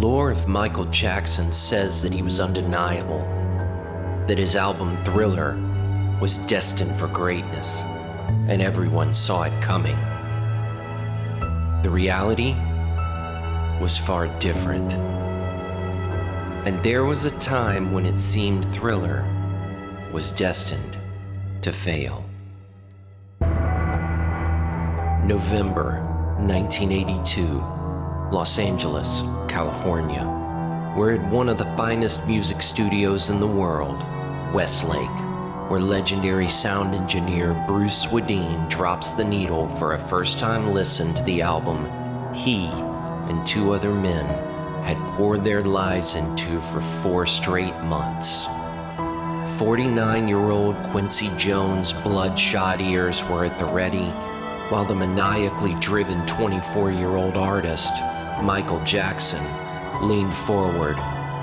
lore of Michael Jackson says that he was undeniable, that his album Thriller was destined for greatness, and everyone saw it coming. The reality was far different. And there was a time when it seemed Thriller was destined to fail. November 1982, Los Angeles, California. We're at one of the finest music studios in the world, Westlake, where legendary sound engineer Bruce Swedien drops the needle for a first-time listen to the album he and two other men had poured their lives into for 4 straight months. 49-year-old Quincy Jones' bloodshot ears were at the ready, while the maniacally driven 24-year-old artist, Michael Jackson, leaned forward,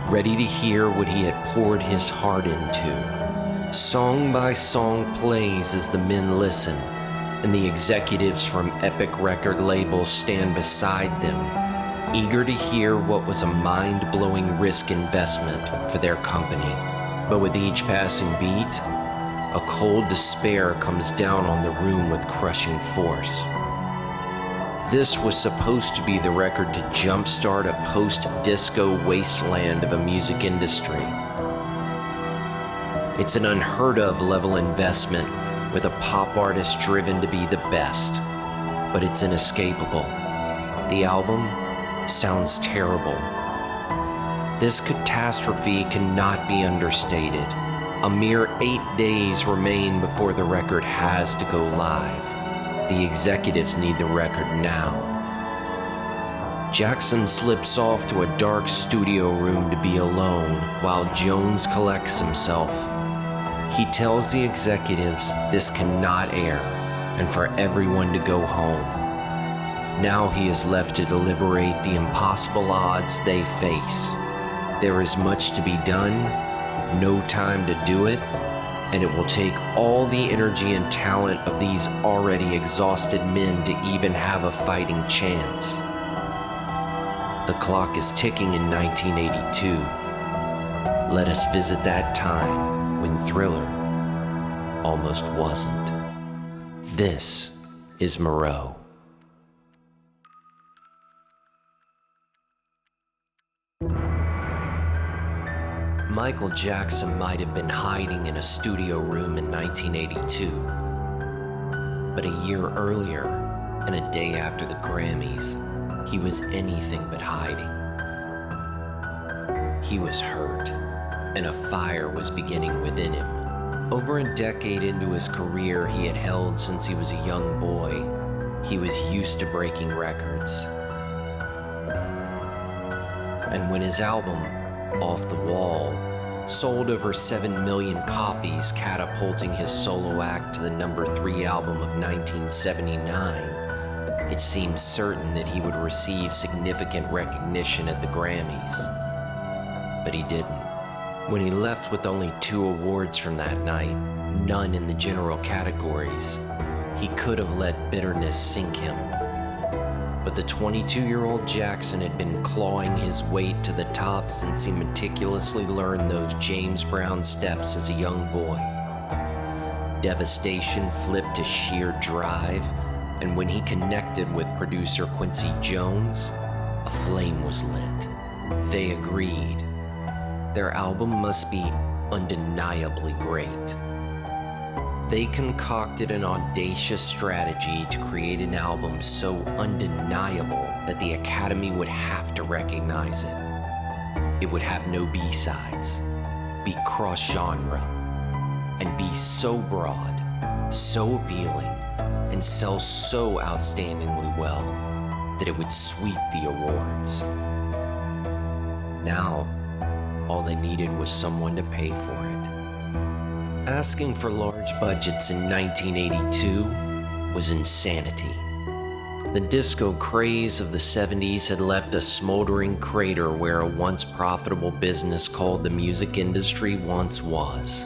ready to hear what he had poured his heart into. Song by song plays as the men listen, and the executives from epic record labels stand beside them, eager to hear what was a mind-blowing risk investment for their company. But with each passing beat, a cold despair comes down on the room with crushing force. This was supposed to be the record to jumpstart a post-disco wasteland of a music industry. It's an unheard-of level investment with a pop artist driven to be the best, but it's inescapable. The album sounds terrible. This catastrophe cannot be understated. A mere 8 days remain before the record has to go live. The executives need the record now. Jackson slips off to a dark studio room to be alone while Jones collects himself. He tells the executives this cannot air and for everyone to go home. Now he is left to deliberate the impossible odds they face. There is much to be done, no time to do it, and it will take all the energy and talent of these already exhausted men to even have a fighting chance. The clock is ticking in 1982. Let us visit that time when Thriller almost wasn't. This is Muro. Michael Jackson might have been hiding in a studio room in 1982, but a year earlier, and a day after the Grammys, he was anything but hiding. He was hurt, and a fire was beginning within him. Over a decade into his career he had held since he was a young boy, he was used to breaking records. And when his album, Off the Wall, sold over 7 million copies, catapulting his solo act to the #3 album of 1979, it seemed certain that he would receive significant recognition at the Grammys. But he didn't. When he left with only 2 awards from that night, none in the general categories, he could have let bitterness sink him. But the 22-year-old Jackson had been clawing his way to the top since he meticulously learned those James Brown steps as a young boy. Devastation flipped to sheer drive, and when he connected with producer Quincy Jones, a flame was lit. They agreed. Their album must be undeniably great. They concocted an audacious strategy to create an album so undeniable that the Academy would have to recognize it. It would have no B-sides, be cross-genre, and be so broad, so appealing, and sell so outstandingly well that it would sweep the awards. Now, all they needed was someone to pay for it. Asking for large budgets in 1982 was insanity. The disco craze of the 70s had left a smoldering crater where a once profitable business called the music industry once was.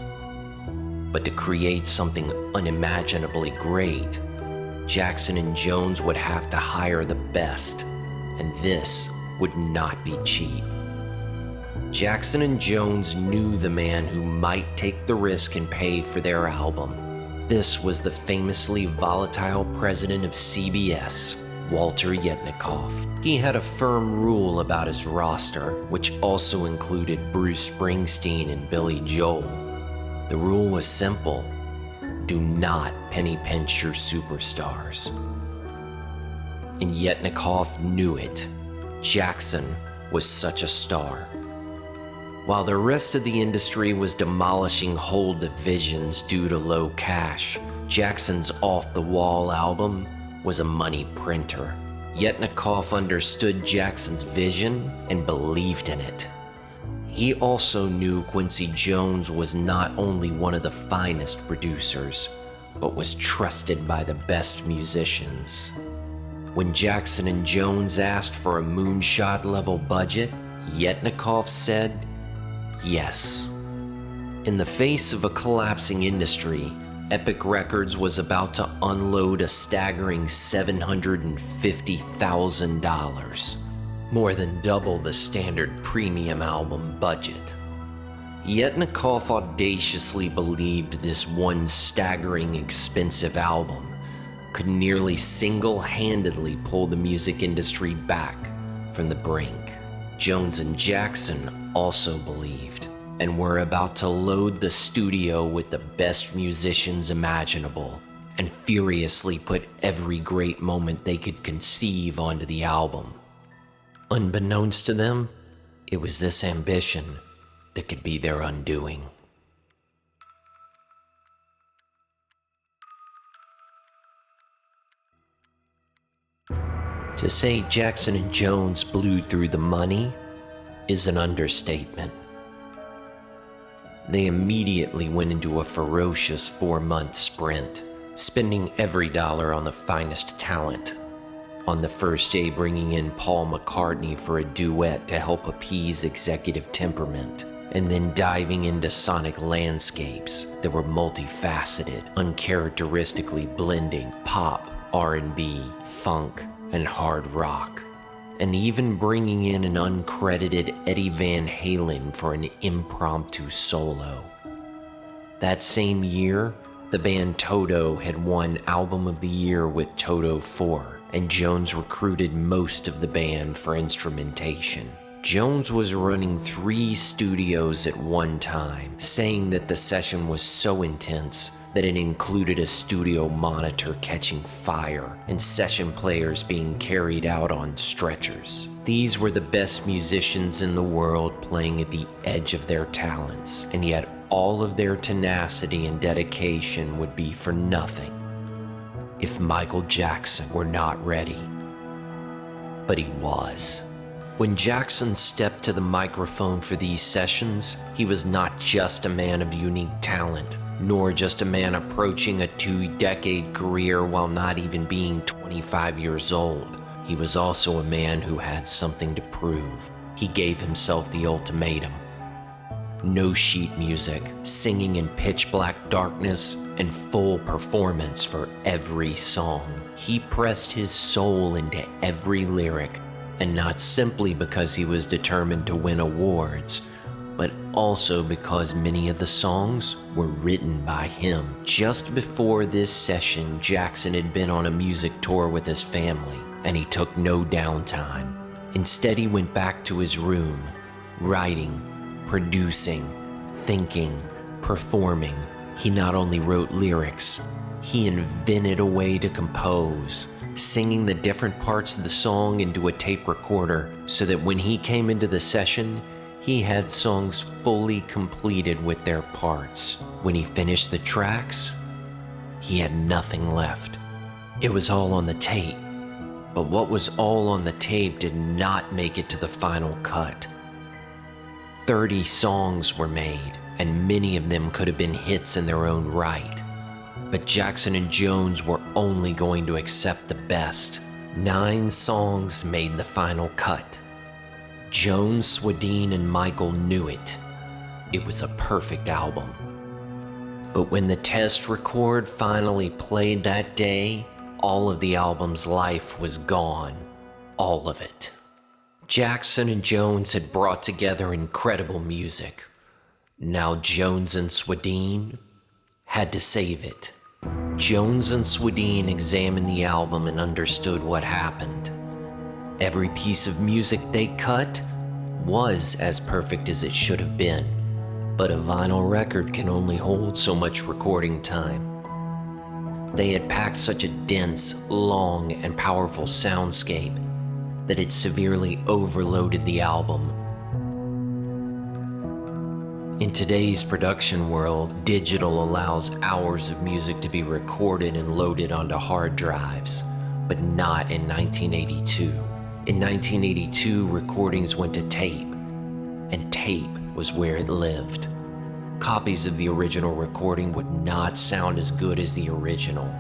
But to create something unimaginably great, Jackson and Jones would have to hire the best, and this would not be cheap. Jackson and Jones knew the man who might take the risk and pay for their album. This was the famously volatile president of CBS, Walter Yetnikoff. He had a firm rule about his roster, which also included Bruce Springsteen and Billy Joel. The rule was simple: do not penny pinch your superstars. And Yetnikoff knew it. Jackson was such a star. While the rest of the industry was demolishing whole divisions due to low cash, Jackson's off-the-wall album was a money printer. Yetnikoff understood Jackson's vision and believed in it. He also knew Quincy Jones was not only one of the finest producers, but was trusted by the best musicians. When Jackson and Jones asked for a moonshot-level budget, Yetnikoff said yes. In the face of a collapsing industry, Epic Records was about to unload a staggering $750,000, more than double the standard premium album budget. Yetnikoff audaciously believed this one staggering expensive album could nearly single-handedly pull the music industry back from the brink. Jones and Jackson also believed, and were about to load the studio with the best musicians imaginable and furiously put every great moment they could conceive onto the album. Unbeknownst to them, it was this ambition that could be their undoing. To say Jackson and Jones blew through the money is an understatement. They immediately went into a ferocious 4-month sprint, spending every dollar on the finest talent. On the first day, bringing in Paul McCartney for a duet to help appease executive temperament, and then diving into sonic landscapes that were multifaceted, uncharacteristically blending pop, R&B, funk, and hard rock, and even bringing in an uncredited Eddie Van Halen for an impromptu solo. That same year, the band Toto had won Album of the Year with Toto 4, and Jones recruited most of the band for instrumentation. Jones was running 3 studios at one time, saying that the session was so intense that it included a studio monitor catching fire and session players being carried out on stretchers. These were the best musicians in the world playing at the edge of their talents, and yet all of their tenacity and dedication would be for nothing if Michael Jackson were not ready. But he was. When Jackson stepped to the microphone for these sessions, he was not just a man of unique talent, nor just a man approaching a 2-decade career while not even being 25 years old. He was also a man who had something to prove. He gave himself the ultimatum. No sheet music, singing in pitch black darkness, and full performance for every song. He pressed his soul into every lyric, and not simply because he was determined to win awards, but also because many of the songs were written by him. Just before this session, Jackson had been on a music tour with his family, and he took no downtime. Instead, he went back to his room, writing, producing, thinking, performing. He not only wrote lyrics, he invented a way to compose, singing the different parts of the song into a tape recorder so that when he came into the session, he had songs fully completed with their parts. When he finished the tracks, he had nothing left. It was all on the tape. But what was all on the tape did not make it to the final cut. 30 songs were made, and many of them could have been hits in their own right. But Jackson and Jones were only going to accept the best. 9 songs made the final cut. Jones, Swedien, and Michael knew it. It was a perfect album. But when the test record finally played that day, all of the album's life was gone. All of it. Jackson and Jones had brought together incredible music. Now Jones and Swedien had to save it. Jones and Swedien examined the album and understood what happened. Every piece of music they cut was as perfect as it should have been, but a vinyl record can only hold so much recording time. They had packed such a dense, long, and powerful soundscape that it severely overloaded the album. In today's production world, digital allows hours of music to be recorded and loaded onto hard drives, but not in 1982. In 1982, recordings went to tape, and tape was where it lived. Copies of the original recording would not sound as good as the original.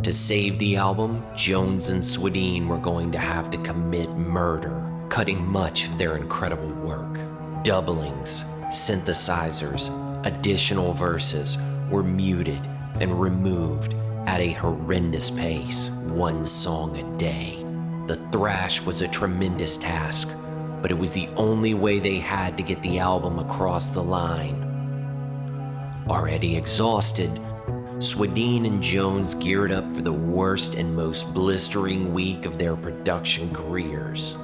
To save the album, Jones and Swedien were going to have to commit murder, cutting much of their incredible work. Doublings, synthesizers, additional verses were muted and removed at a horrendous pace, one song a day. The thrash was a tremendous task, but it was the only way they had to get the album across the line. Already exhausted, Swedien and Jones geared up for the worst and most blistering week of their production careers.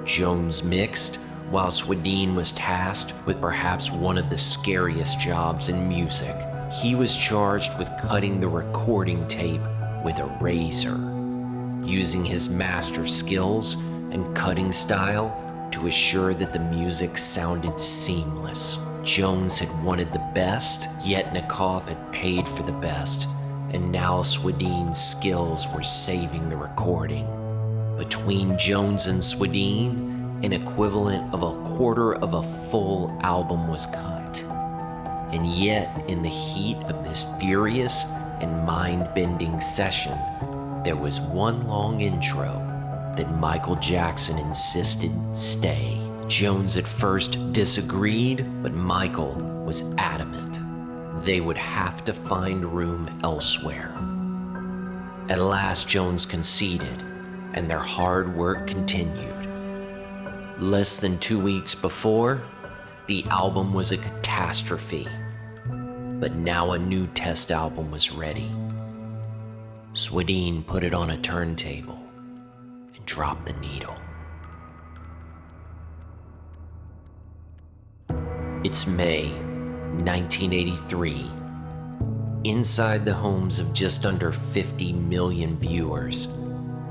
Jones mixed, while Swedien was tasked with perhaps one of the scariest jobs in music. He was charged with cutting the recording tape with a razor, using his master skills and cutting style to assure that the music sounded seamless. Jones had wanted the best, yet Nikoff had paid for the best, and now Swedien's skills were saving the recording. Between Jones and Swedien, an equivalent of a quarter of a full album was cut. And yet, in the heat of this furious and mind-bending session, there was one long intro that Michael Jackson insisted stay. Jones at first disagreed, but Michael was adamant. They would have to find room elsewhere. At last, Jones conceded, and their hard work continued. Less than 2 weeks before, the album was a catastrophe, but now a new test album was ready. Swedien put it on a turntable and dropped the needle. It's May 1983. Inside the homes of just under 50 million viewers,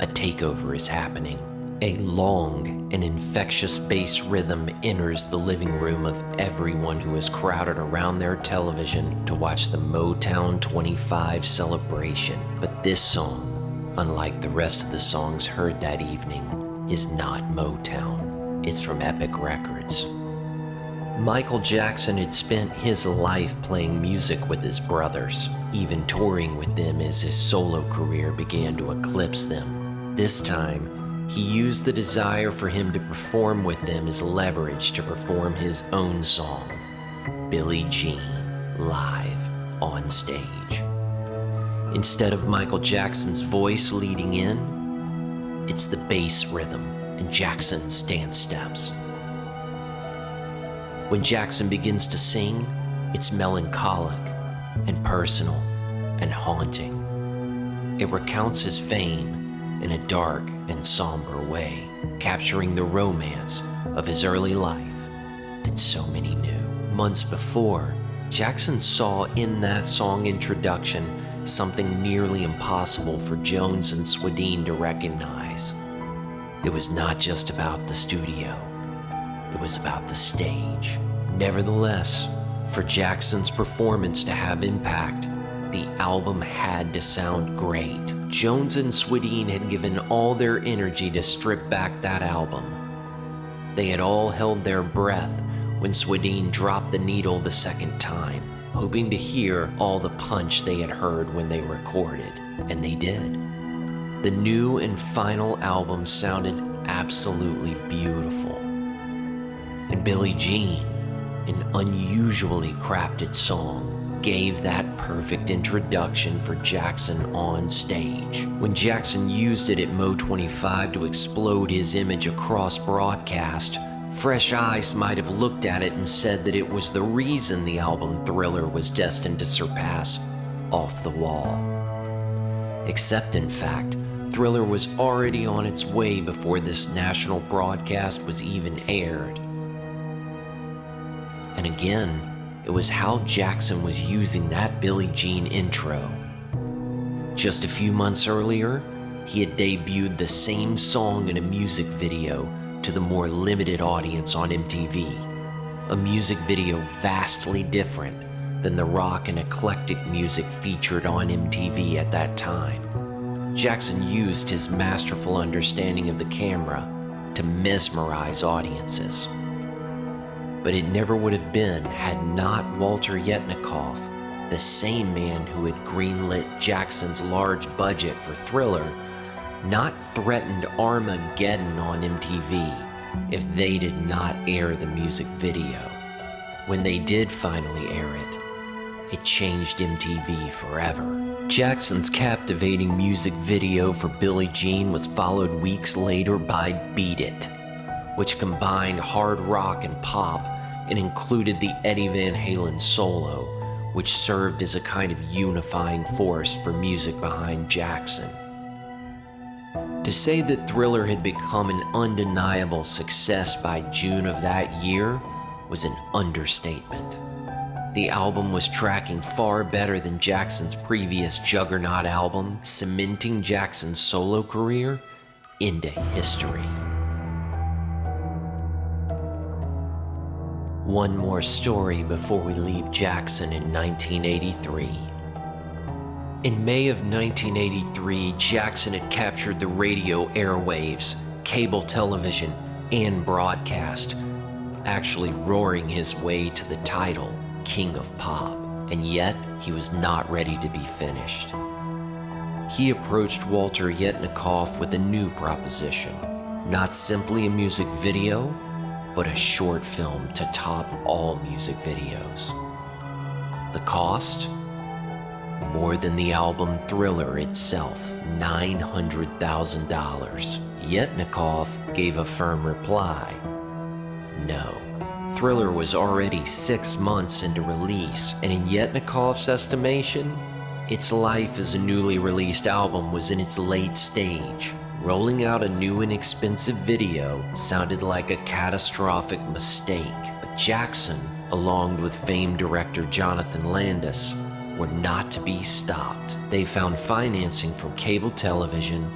a takeover is happening. A long and infectious bass rhythm enters the living room of everyone who is crowded around their television to watch the Motown 25 celebration. But this song, unlike the rest of the songs heard that evening, is not Motown. It's from Epic Records. Michael Jackson had spent his life playing music with his brothers, even touring with them as his solo career began to eclipse them. This time, he used the desire for him to perform with them as leverage to perform his own song, Billie Jean, live on stage. Instead of Michael Jackson's voice leading in, it's the bass rhythm and Jackson's dance steps. When Jackson begins to sing, it's melancholic and personal and haunting. It recounts his fame in a dark and somber way, capturing the romance of his early life that so many knew. Months before, Jackson saw in that song introduction something nearly impossible for Jones and Swedien to recognize. It was not just about the studio. It was about the stage. Nevertheless, for Jackson's performance to have impact, the album had to sound great. Jones and Swedien had given all their energy to strip back that album. They had all held their breath when Swedien dropped the needle the second time, hoping to hear all the punch they had heard when they recorded, and they did. The new and final album sounded absolutely beautiful. And Billie Jean, an unusually crafted song, gave that perfect introduction for Jackson on stage. When Jackson used it at Mo 25 to explode his image across broadcast, fresh eyes might have looked at it and said that it was the reason the album Thriller was destined to surpass Off the Wall. Except, in fact, Thriller was already on its way before this national broadcast was even aired. And again, it was how Jackson was using that Billie Jean intro. Just a few months earlier, he had debuted the same song in a music video to the more limited audience on MTV, a music video vastly different than the rock and eclectic music featured on MTV at that time. Jackson used his masterful understanding of the camera to mesmerize audiences. But it never would have been had not Walter Yetnikoff, the same man who had greenlit Jackson's large budget for Thriller, not threatened Armageddon on MTV if they did not air the music video. When they did finally air it, it changed MTV forever. Jackson's captivating music video for Billie Jean was followed weeks later by Beat It, which combined hard rock and pop and included the Eddie Van Halen solo, which served as a kind of unifying force for music behind Jackson. To say that Thriller had become an undeniable success by June of that year was an understatement. The album was tracking far better than Jackson's previous juggernaut album, cementing Jackson's solo career into history. One more story before we leave Jackson in 1983. In May of 1983, Jackson had captured the radio airwaves, cable television, and broadcast, actually roaring his way to the title, King of Pop, and yet he was not ready to be finished. He approached Walter Yetnikoff with a new proposition, not simply a music video, but a short film to top all music videos. The cost? More than the album Thriller itself, $900,000. Yetnikoff gave a firm reply. No. Thriller was already 6 months into release, and in Yetnikoff's estimation, its life as a newly released album was in its late stage. Rolling out a new and expensive video sounded like a catastrophic mistake, but Jackson, along with famed director Jonathan Landis, were not to be stopped. They found financing from cable television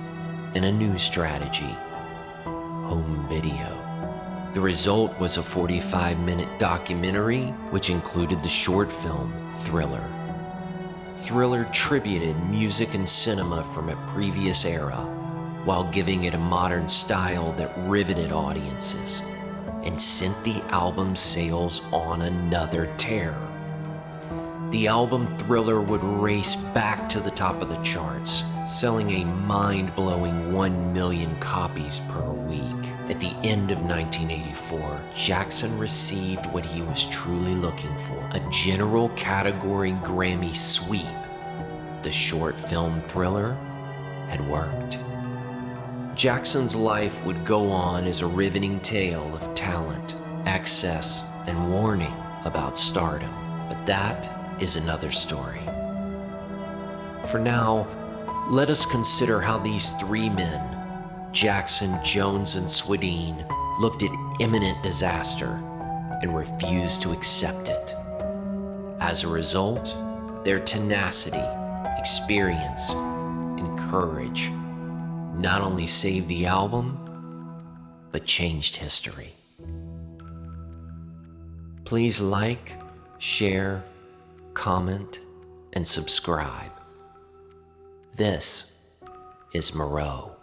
and a new strategy: home video. The result was a 45-minute documentary which included the short film Thriller. Thriller tributed music and cinema from a previous era while giving it a modern style that riveted audiences and sent the album's sales on another tear. The album Thriller would race back to the top of the charts, selling a mind-blowing 1 million copies per week. At the end of 1984, Jackson received what he was truly looking for: a general category Grammy sweep. The short film Thriller had worked. Jackson's life would go on as a riveting tale of talent, access, and warning about stardom. But that is another story. For now, let us consider how these three men, Jackson, Jones, and Swedien, looked at imminent disaster and refused to accept it. As a result, their tenacity, experience, and courage not only saved the album, but changed history. Please like, share, comment, and subscribe. This is Muro.